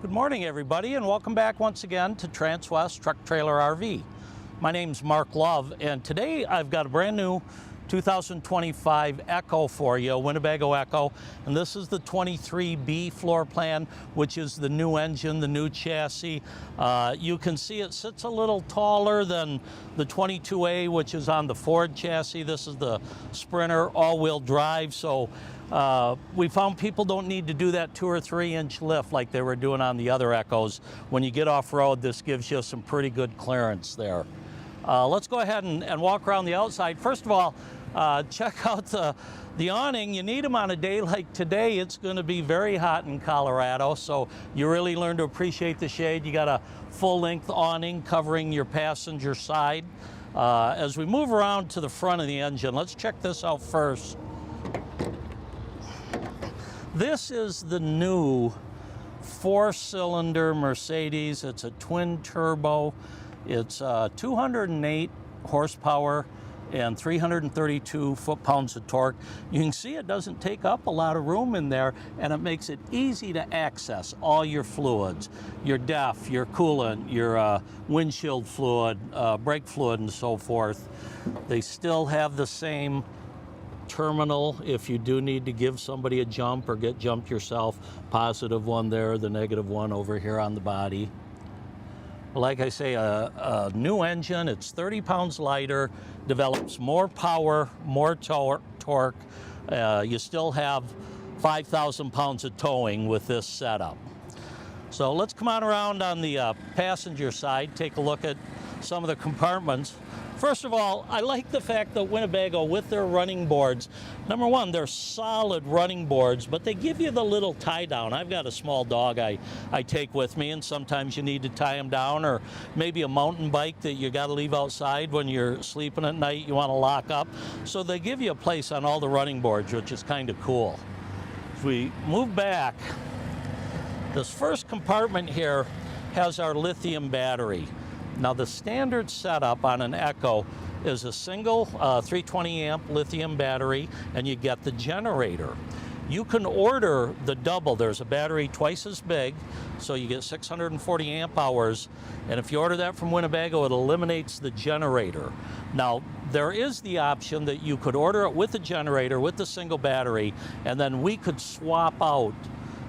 Good morning, everybody, and welcome back once again to Transwest Truck Trailer RV. My name's Mark Love, and today I've got a brand new 2025 EKKO for you, Winnebago EKKO, and this is the 23B floor plan, which is the new engine, the new chassis. You can see it sits a little taller than the 22A, which is on the Ford chassis. This is the Sprinter all-wheel drive, so we found people don't need to do that 2 or 3 inch lift like they were doing on the other EKKOs. When you get off-road, this gives you some pretty good clearance there. Let's go ahead and walk around the outside. First of all, check out the awning. You need them on a day like today. It's going to be very hot in Colorado, so you really learn to appreciate the shade. You got a full-length awning covering your passenger side. As we move around to the front of the engine, let's check this out first. This is the new 4-cylinder Mercedes. It's a twin turbo. It's 208 horsepower and 332 foot-pounds of torque. You can see it doesn't take up a lot of room in there, and it makes it easy to access all your fluids, your DEF, your coolant, your windshield fluid, brake fluid, and so forth. They still have the same terminal if you do need to give somebody a jump or get jumped yourself. Positive one there, the negative one over here on the body. Like I say, a new engine. It's 30 pounds lighter, develops more power, more torque. You still have 5,000 pounds of towing with this setup. So let's come on around on the passenger side, take a look at some of the compartments. First of all, I like the fact that Winnebago, with their running boards, number one, they're solid running boards, but they give you the little tie down. I've got a small dog I take with me, and sometimes you need to tie him down, or maybe a mountain bike that you got to leave outside when you're sleeping at night, you want to lock up. So they give you a place on all the running boards, which is kind of cool. If we move back, this first compartment here has our lithium battery. Now, the standard setup on an EKKO is a single 320 amp lithium battery, and you get the generator. You can order the double. There's a battery twice as big, so you get 640 amp hours, and if you order that from Winnebago, it eliminates the generator. Now, there is the option that you could order it with the generator, with the single battery, and then we could swap out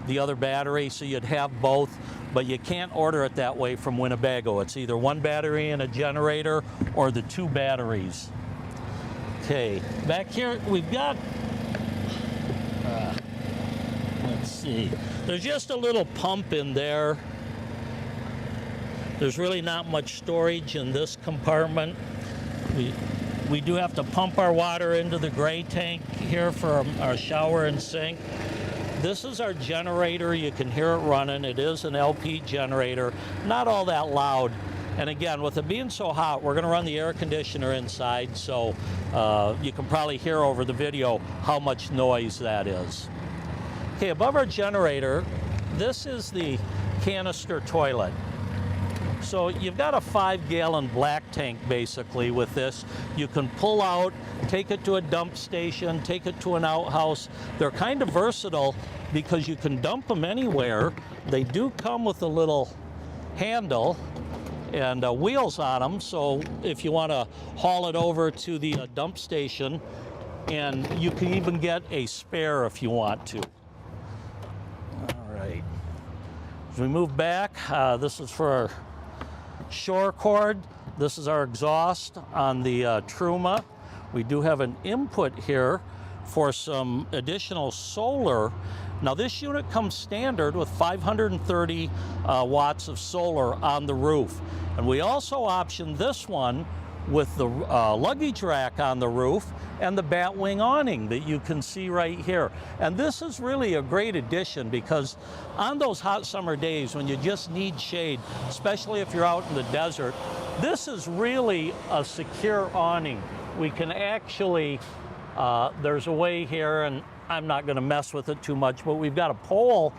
the other battery so you'd have both, but you can't order it that way from Winnebago. It's either one battery and a generator or the 2 batteries. Okay, back here we've got, let's see, there's just a little pump in there. There's really not much storage in this compartment. We do have to pump our water into the gray tank here for our shower and sink. This is our generator. You can hear it running. It is an LP generator, not all that loud. And again, with it being so hot, we're going to run the air conditioner inside, so you can probably hear over the video how much noise that is. Okay, above our generator, this is the canister toilet. So you've got a 5-gallon black tank basically with this. You can pull out, take it to a dump station, take it to an outhouse. They're kind of versatile because you can dump them anywhere. They do come with a little handle and wheels on them, so if you want to haul it over to the dump station, and you can even get a spare if you want to. All right. As we move back, this is for our shore cord. This is our exhaust on the Truma. We do have an input here for some additional solar. Now, this unit comes standard with 530 watts of solar on the roof. And we also option this one with the luggage rack on the roof and the batwing awning that you can see right here. And this is really a great addition because on those hot summer days when you just need shade, especially if you're out in the desert, this is really a secure awning. We can actually, there's a way here, and I'm not going to mess with it too much, but we've got a pole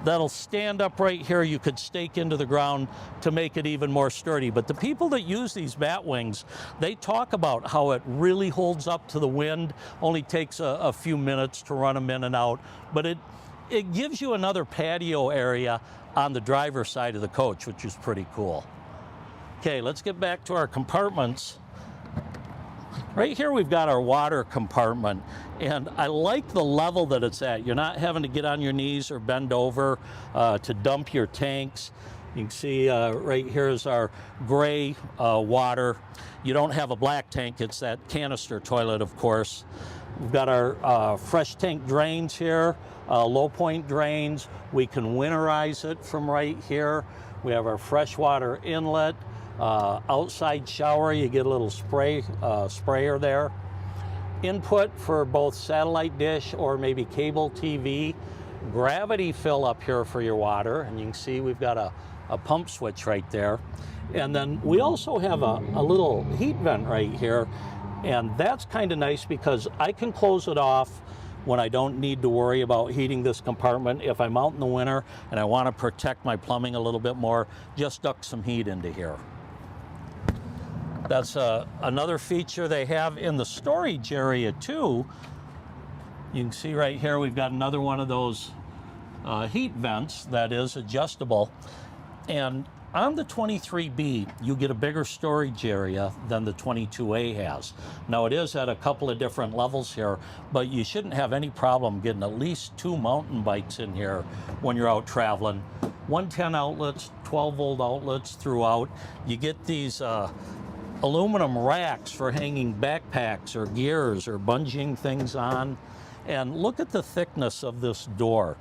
that'll stand up right here. You could stake into the ground to make it even more sturdy. But the people that use these bat wings, they talk about how it really holds up to the wind. Only takes a few minutes to run them in and out, but it gives you another patio area on the driver's side of the coach, which is pretty cool. Okay, let's get back to our compartments. Right here we've got our water compartment, and I like the level that it's at. You're not having to get on your knees or bend over to dump your tanks. You can see right here is our gray water. You don't have a black tank, it's that canister toilet, of course. We've got our fresh tank drains here, low point drains. We can winterize it from right here. We have our freshwater inlet, outside shower. You get a little sprayer there. Input for both satellite dish or maybe cable TV. Gravity fill up here for your water, and you can see we've got a pump switch right there. And then we also have a little heat vent right here, and that's kind of nice because I can close it off when I don't need to worry about heating this compartment. If I'm out in the winter and I want to protect my plumbing a little bit more, just duct some heat into here. That's another feature they have in the storage area too. You can see right here we've got another one of those heat vents that is adjustable. And on the 23B, you get a bigger storage area than the 22A has. Now it is at a couple of different levels here, but you shouldn't have any problem getting at least 2 mountain bikes in here when you're out traveling. 110 outlets, 12-volt outlets throughout. You get these aluminum racks for hanging backpacks or gears or bungeeing things on. And look at the thickness of this door.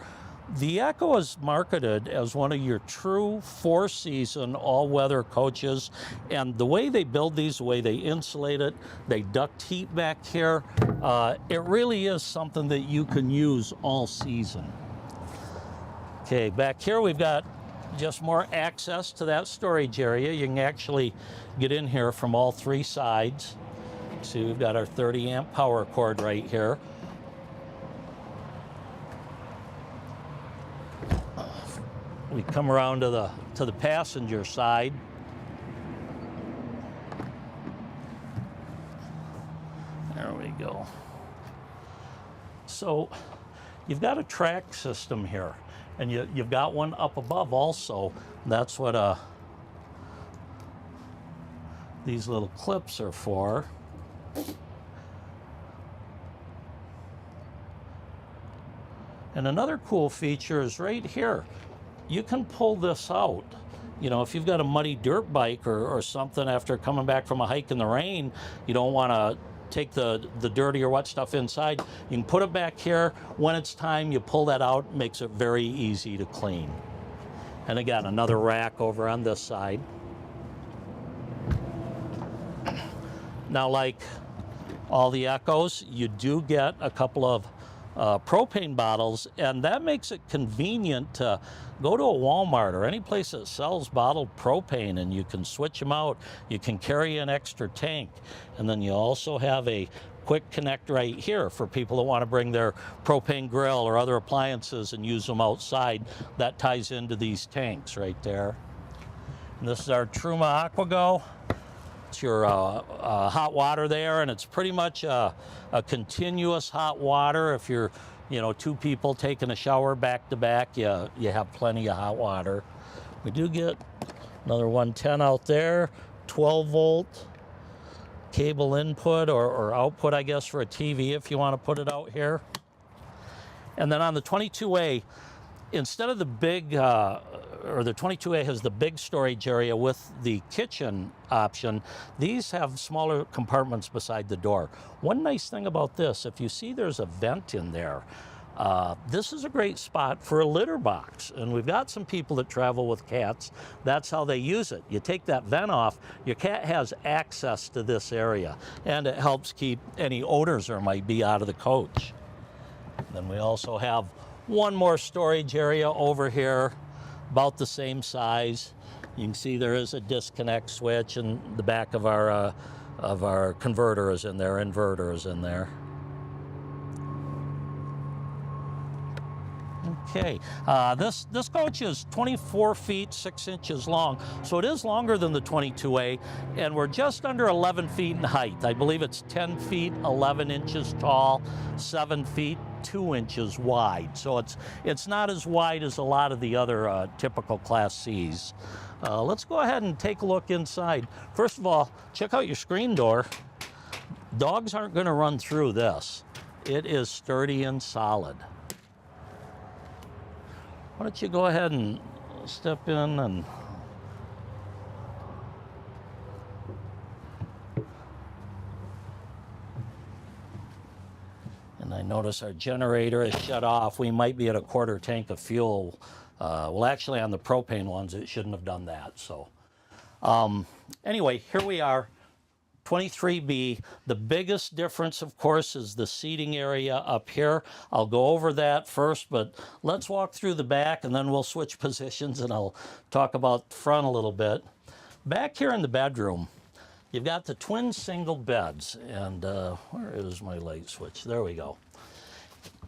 The EKKO is marketed as one of your true 4-season all-weather coaches, and the way they build these, the way they insulate it, they duct heat back here, it really is something that you can use all season. Okay, back here we've got just more access to that storage area. You can actually get in here from all 3 sides. See, we've got our 30-amp power cord right here. We come around to the passenger side. There we go. So you've got a track system here, and you've got one up above also. That's what these little clips are for. And another cool feature is right here. You can pull this out. You know, if you've got a muddy dirt bike or something after coming back from a hike in the rain, you don't want to take the dirty or wet stuff inside. You can put it back here. When it's time, you pull that out. Makes it very easy to clean. And again, another rack over on this side. Now, like all the EKKOs, you do get a couple of propane bottles, and that makes it convenient to go to a Walmart or any place that sells bottled propane, and you can switch them out. You can carry an extra tank, and then you also have a quick connect right here for people that want to bring their propane grill or other appliances and use them outside. That ties into these tanks right there. And this is our Truma AquaGo. It's your hot water there, and it's pretty much a continuous hot water. If you're, 2 people taking a shower back to back, you have plenty of hot water. We do get another 110 out there, 12-volt cable input or output, I guess, for a TV if you want to put it out here. And then on the 22A, instead of the big, the 22A has the big storage area with the kitchen option, these have smaller compartments beside the door. One nice thing about this, if you see there's a vent in there, this is a great spot for a litter box. And we've got some people that travel with cats. That's how they use it. You take that vent off, your cat has access to this area, and it helps keep any odors there might be out of the coach. Then we also have one more storage area over here, about the same size. You can see there is a disconnect switch, and the back of our converter is in there, inverter is in there. Okay, this coach is 24 feet 6 inches long, so it is longer than the 22A, and we're just under 11 feet in height. I believe it's 10 feet 11 inches tall, 7 feet 2 inches wide. So it's not as wide as a lot of the other typical Class Cs. Let's go ahead and take a look inside. First of all, check out your screen door. Dogs aren't going to run through this. It is sturdy and solid. Why don't you go ahead and step in and I notice our generator is shut off. We might be at a quarter tank of fuel. Well, actually on the propane ones, it shouldn't have done that. So anyway, here we are, 23B. The biggest difference, of course, is the seating area up here. I'll go over that first, but let's walk through the back and then we'll switch positions and I'll talk about the front a little bit. Back here in the bedroom, you've got the twin single beds, and where is my light switch? There we go.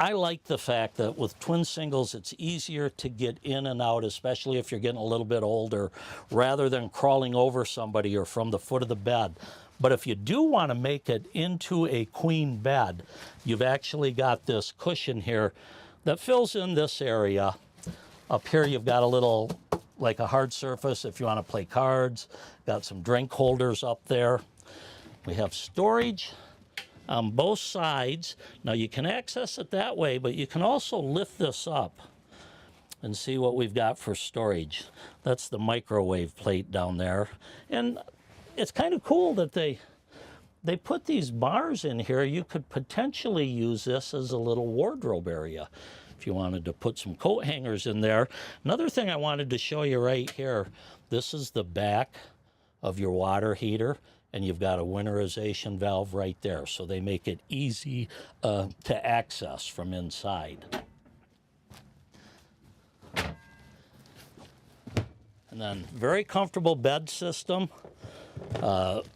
I like the fact that with twin singles, it's easier to get in and out, especially if you're getting a little bit older, rather than crawling over somebody or from the foot of the bed. But if you do want to make it into a queen bed, you've actually got this cushion here that fills in this area. Up here, you've got a little, like a hard surface if you want to play cards. Got some drink holders up there. We have storage on both sides. Now you can access it that way, but you can also lift this up and see what we've got for storage. That's the microwave plate down there. And it's kind of cool that they put these bars in here. You could potentially use this as a little wardrobe area if you wanted to put some coat hangers in there. Another thing I wanted to show you right here, this is the back of your water heater, and you've got a winterization valve right there, so they make it easy to access from inside. And then very comfortable bed system.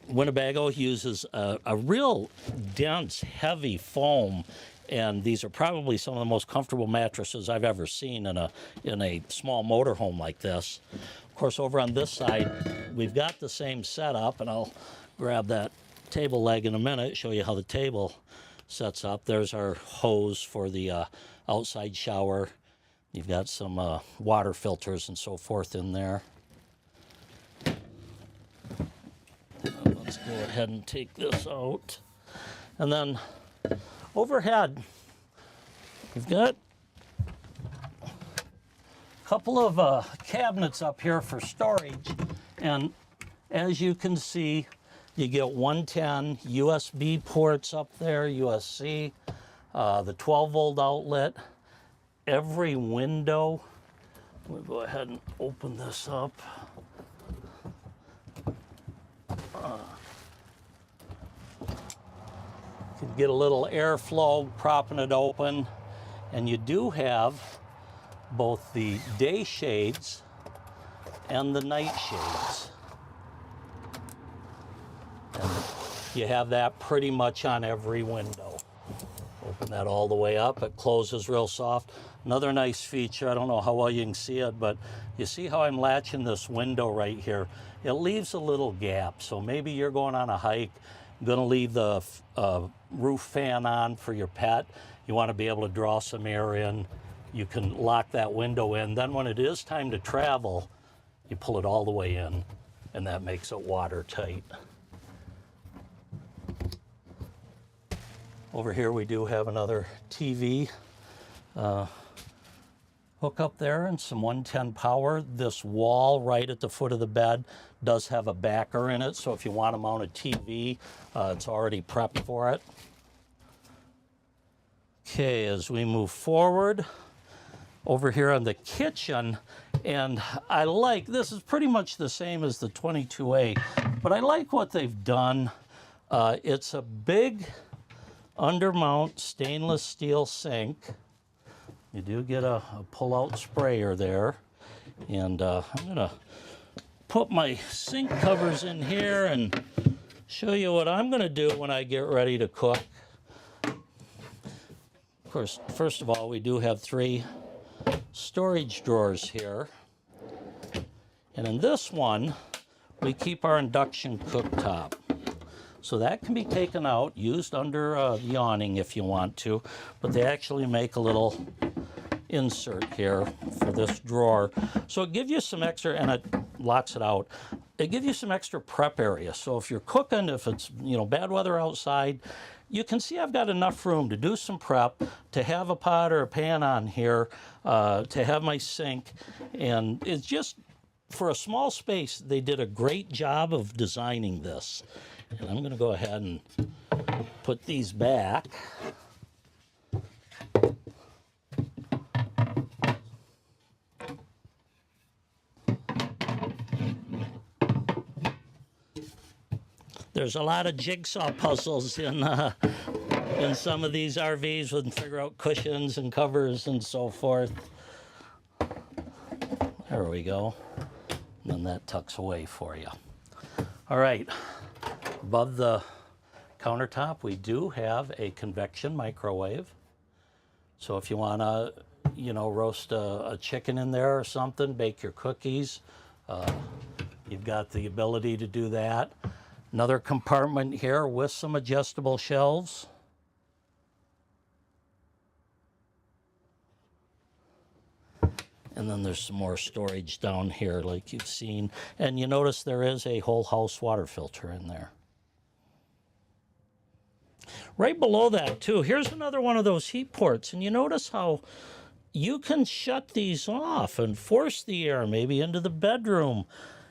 Winnebago uses a real dense, heavy foam, and these are probably some of the most comfortable mattresses I've ever seen in a small motorhome like this. Of course, over on this side, we've got the same setup, and I'll grab that table leg in a minute, show you how the table sets up. There's our hose for the outside shower. You've got some water filters and so forth in there. Let's go ahead and take this out. And then overhead, we've got a couple of cabinets up here for storage. And as you can see, you get 110 USB ports up there, USB-C, the 12-volt outlet. Every window, we'll go ahead and open this up. You can get a little airflow propping it open, and you do have both the day shades and the night shades. And you have that pretty much on every window. Open that all the way up, it closes real soft. Another nice feature, I don't know how well you can see it, but you see how I'm latching this window right here? It leaves a little gap, so maybe you're going on a hike, gonna leave the roof fan on for your pet. You wanna be able to draw some air in. You can lock that window in. Then when it is time to travel, you pull it all the way in, and that makes it watertight. Over here we do have another TV hookup there and some 110 power. This wall right at the foot of the bed does have a backer in it, so if you want to mount a TV, it's already prepped for it. Okay, as we move forward, over here on the kitchen, and I like, this is pretty much the same as the 22A, but I like what they've done. It's a big undermount stainless steel sink. You do get a pull-out sprayer there. And I'm gonna put my sink covers in here and show you what I'm gonna do when I get ready to cook. Of course, first of all, we do have 3 storage drawers here. And in this one, we keep our induction cooktop. So that can be taken out, used under the awning if you want to, but they actually make a little insert here for this drawer. So it gives you some extra, and it locks it out. It gives you some extra prep area. So if you're cooking, if it's, you know, bad weather outside, you can see I've got enough room to do some prep, to have a pot or a pan on here, to have my sink. And it's just, for a small space, they did a great job of designing this. And I'm going to go ahead and put these back. There's a lot of jigsaw puzzles in some of these RVs with figure out cushions and covers and so forth. There we go. And then that tucks away for you. All right. Above the countertop, we do have a convection microwave. So if you want to, you know, roast a chicken in there or something, bake your cookies, you've got the ability to do that. Another compartment here with some adjustable shelves. And then there's some more storage down here like you've seen. And you notice there is a whole house water filter in there. Right below that too, here's another one of those heat ports. And you notice how you can shut these off and force the air maybe into the bedroom.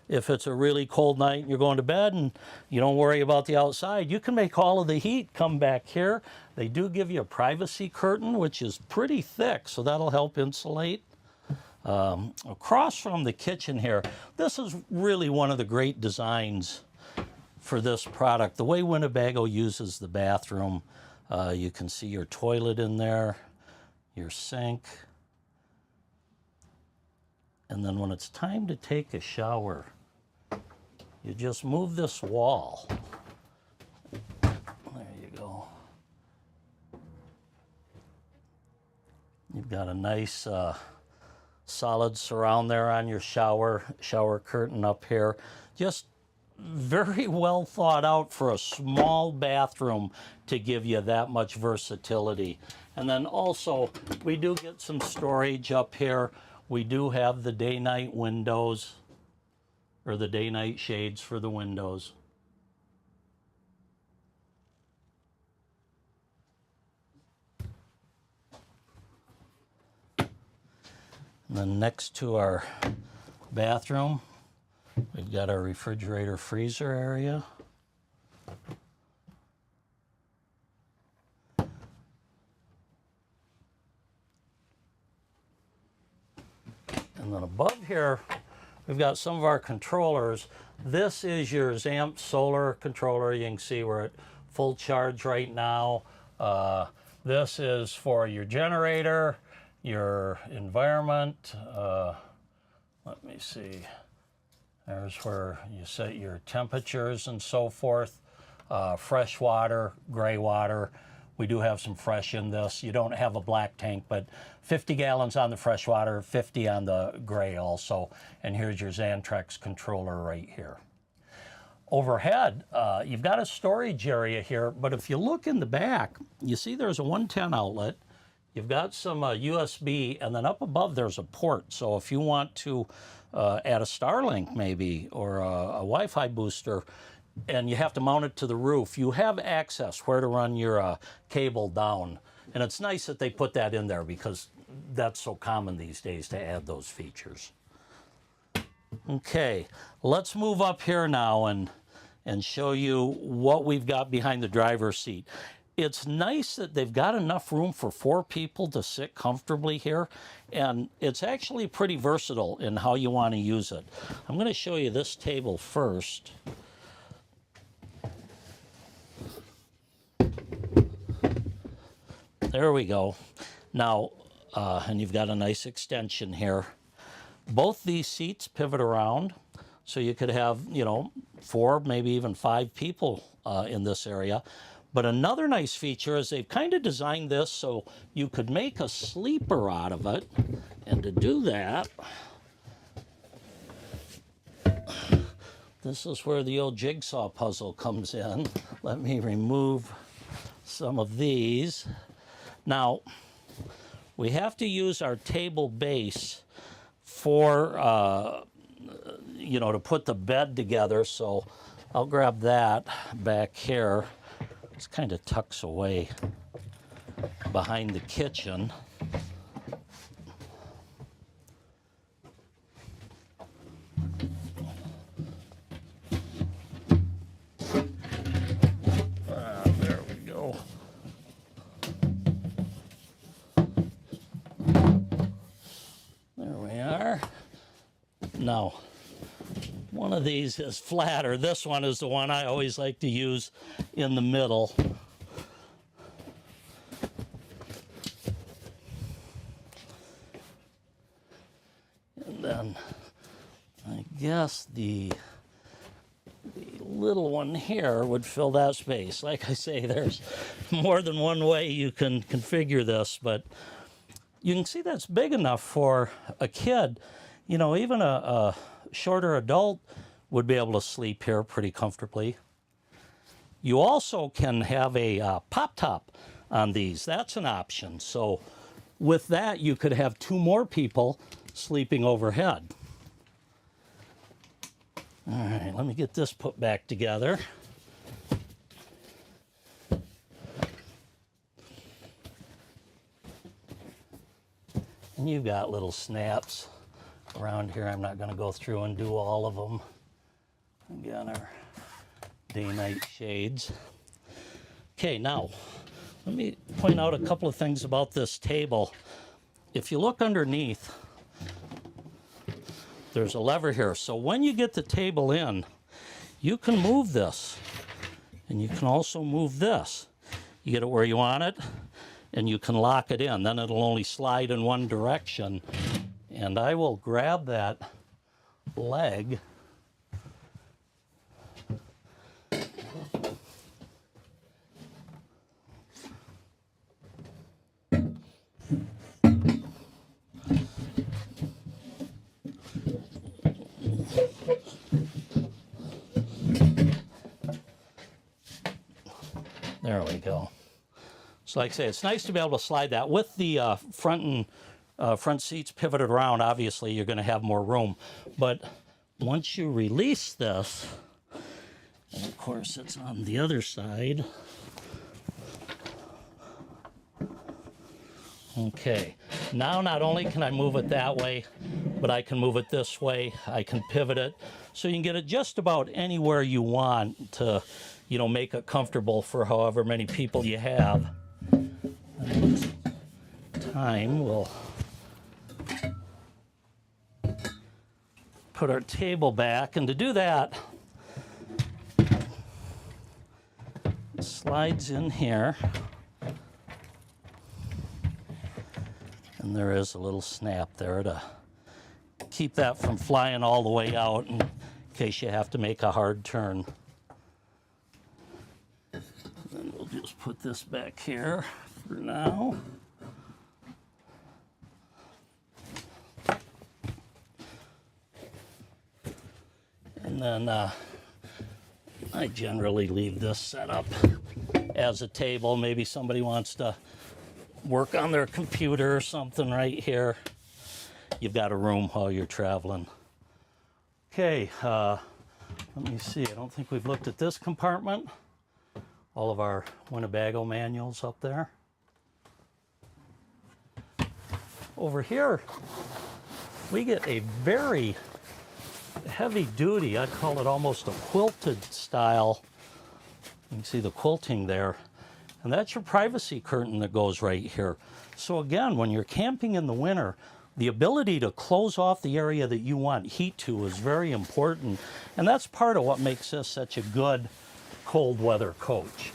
If it's a really cold night and you're going to bed and you don't worry about the outside, you can make all of the heat come back here. They do give you a privacy curtain, which is pretty thick, so that'll help insulate. Across from the kitchen here, this is really one of the great designs for this product. The way Winnebago uses the bathroom, you can see your toilet in there, your sink, and then when it's time to take a shower, you just move this wall. There you go. You've got a nice solid surround there on your shower curtain up here. Just very well thought out for a small bathroom to give you that much versatility. And then also, we do get some storage up here. We do have the day-night windows, or the day-night shades for the windows. And then next to our bathroom, we've got our refrigerator freezer area. And then above here, we've got some of our controllers. This is your Zamp solar controller. You can see we're at full charge right now. This is for your generator, your environment. Let me see. There's where you set your temperatures and so forth. Fresh water, gray water. We do have some fresh in this. You don't have a black tank, but 50 gallons on the fresh water, 50 on the gray also. And here's your Xantrex controller right here. Overhead, you've got a storage area here, but if you look in the back, you see there's a 110 outlet. You've got some USB, and then up above there's a port. So if you want to add a Starlink maybe, or a Wi-Fi booster, and you have to mount it to the roof, you have access where to run your cable down. And it's nice that they put that in there because that's so common these days to add those features. Okay, let's move up here now and show you what we've got behind the driver's seat. It's nice that they've got enough room for 4 people to sit comfortably here, and it's actually pretty versatile in how you want to use it. I'm going to show you this table first. There we go. Now, and you've got a nice extension here. Both these seats pivot around, so you could have, you know, 4, maybe even 5 people in this area. But another nice feature is they've kind of designed this so you could make a sleeper out of it. And to do that, This is where the old jigsaw puzzle comes in. Let me remove some of these. Now, we have to use our table base for, you know, to put the bed together. So I'll grab that back here. It's kind of tucks away behind the kitchen. There we go. There we are. Now, one of these is flatter. This one is the one I always like to use in the middle. And then I guess the little one here would fill that space. Like I say, there's more than one way you can configure this, but you can see that's big enough for a kid. You know, even a shorter adult would be able to sleep here pretty comfortably. You also can have a pop top on these. That's an option. So with that, you could have 2 more people sleeping overhead. All right, let me get this put back together. And you've got little snaps around here. I'm not going to go through and do all of them. Again, our day-night shades. Okay, now, let me point out a couple of things about this table. If you look underneath, there's a lever here. So when you get the table in, you can move this. And you can also move this. You get it where you want it, and you can lock it in. Then it'll only slide in one direction. And I will grab that leg. There we go. So like I say, it's nice to be able to slide that. With the front seats pivoted around, obviously you're going to have more room. But once you release this, and of course it's on the other side. Okay, now not only can I move it that way, but I can move it this way. I can pivot it. So you can get it just about anywhere you want to, you know, make it comfortable for however many people you have. Time we'll put our table back, and to do that, it slides in here, and there is a little snap there to keep that from flying all the way out in case you have to make a hard turn. And then we'll just put this back here for now. And then I generally leave this set up as a table. Maybe somebody wants to work on their computer or something right here. You've got a room while you're traveling. Okay, let me see. I don't think we've looked at this compartment. All of our Winnebago manuals up there. Over here, we get a very heavy duty, I'd call it almost a quilted style. You can see the quilting there. And that's your privacy curtain that goes right here. So again, when you're camping in the winter, the ability to close off the area that you want heat to is very important. And that's part of what makes this such a good cold weather coach.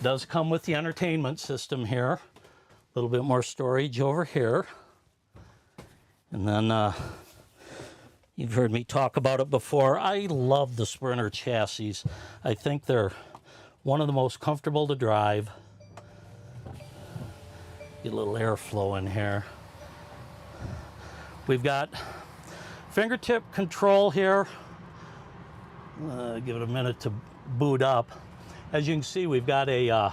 It does come with the entertainment system here. A little bit more storage over here. And then you've heard me talk about it before. I love the Sprinter chassis. I think they're one of the most comfortable to drive. Get a little airflow in here. We've got fingertip control here. Give it a minute to boot up. As you can see, we've got a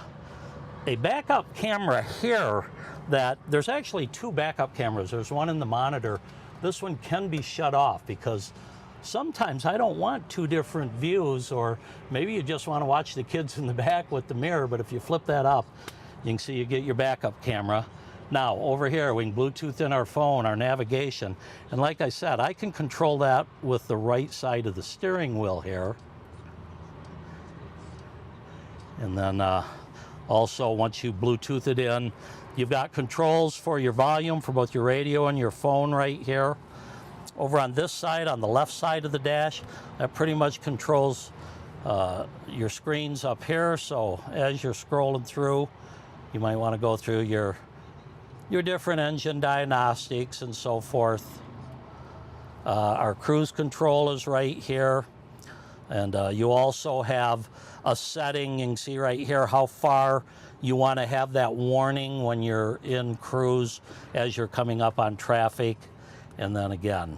backup camera here that there's actually two backup cameras. There's one in the monitor. This one can be shut off because sometimes I don't want two different views, or maybe you just want to watch the kids in the back with the mirror, but if you flip that up, you can see you get your backup camera. Now over here we can Bluetooth in our phone, our navigation, and like I said, I can control that with the right side of the steering wheel here. And then also once you Bluetooth it in, you've got controls for your volume for both your radio and your phone right here. Over on this side, on the left side of the dash, that pretty much controls your screens up here. So as you're scrolling through, you might want to go through your different engine diagnostics and so forth. Our cruise control is right here. And you also have a setting, you can see right here how far you want to have that warning when you're in cruise as you're coming up on traffic. And then again,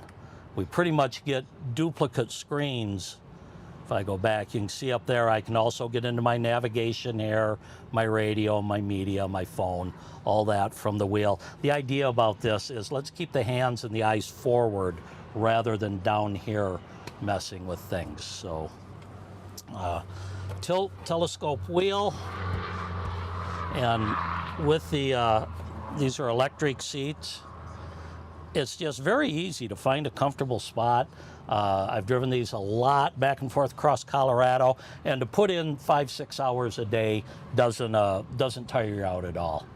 we pretty much get duplicate screens. If I go back, you can see up there, I can also get into my navigation here, my radio, my media, my phone, all that from the wheel. The idea about this is let's keep the hands and the eyes forward rather than down here messing with things. So tilt telescope wheel, and with the these are electric seats. It's just very easy to find a comfortable spot. I've driven these a lot back and forth across Colorado, and to put in 5-6 hours a day doesn't tire you out at all.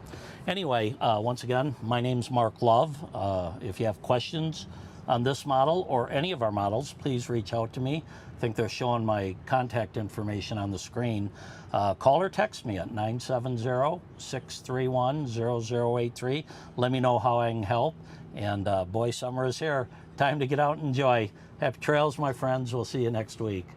Anyway, once again, my name's Mark Love. If you have questions on this model or any of our models, please reach out to me. I think they're showing my contact information on the screen. Call or text me at 970-631-0083. Let me know how I can help. And boy, summer is here. Time to get out and enjoy. Happy trails, my friends. We'll see you next week.